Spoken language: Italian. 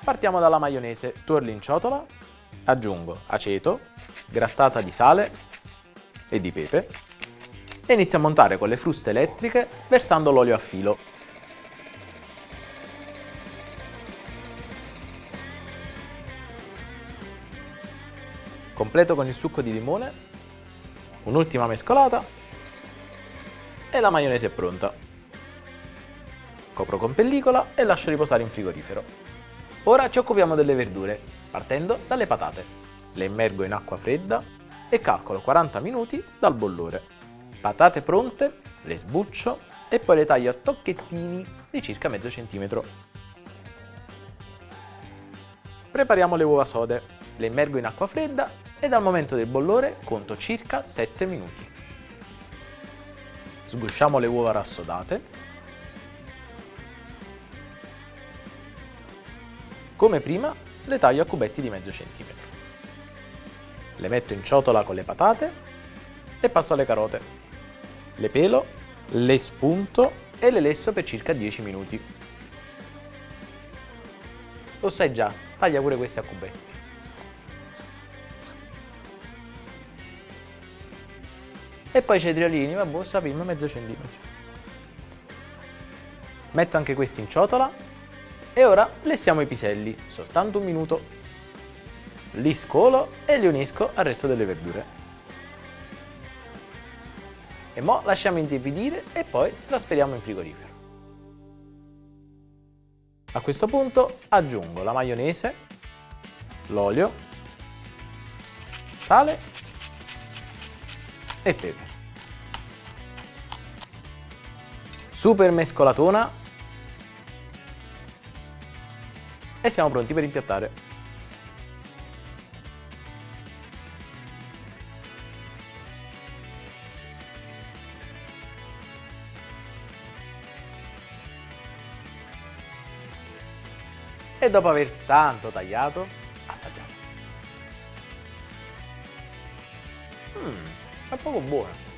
Partiamo dalla maionese, tuorli in ciotola, aggiungo aceto, grattata di sale e di pepe e inizio a montare con le fruste elettriche versando l'olio a filo. Completo con il succo di limone, un'ultima mescolata e la maionese è pronta. Copro con pellicola e lascio riposare in frigorifero. Ora ci occupiamo delle verdure, partendo dalle patate. Le immergo in acqua fredda e calcolo 40 minuti dal bollore. Patate pronte, le sbuccio e poi le taglio a tocchettini di circa mezzo centimetro. Prepariamo le uova sode. Le immergo in acqua fredda e dal momento del bollore conto circa 7 minuti. Sgusciamo le uova rassodate. Come prima le taglio a cubetti di mezzo centimetro. Le metto in ciotola con le patate e passo alle carote. Le pelo, le spunto e le lesso per circa 10 minuti. Lo sai già, taglia pure queste a cubetti. E poi i cetriolini, vabbè, sappiamo mezzo centimetro. Metto anche questi in ciotola e ora lessiamo i piselli, soltanto un minuto. Li scolo e li unisco al resto delle verdure. E mo' lasciamo intiepidire e poi trasferiamo in frigorifero. A questo punto aggiungo la maionese, l'olio, sale e pepe. Super mescolatona e siamo pronti per impiattare. E dopo aver tanto tagliato, assaggiamo. È proprio buono.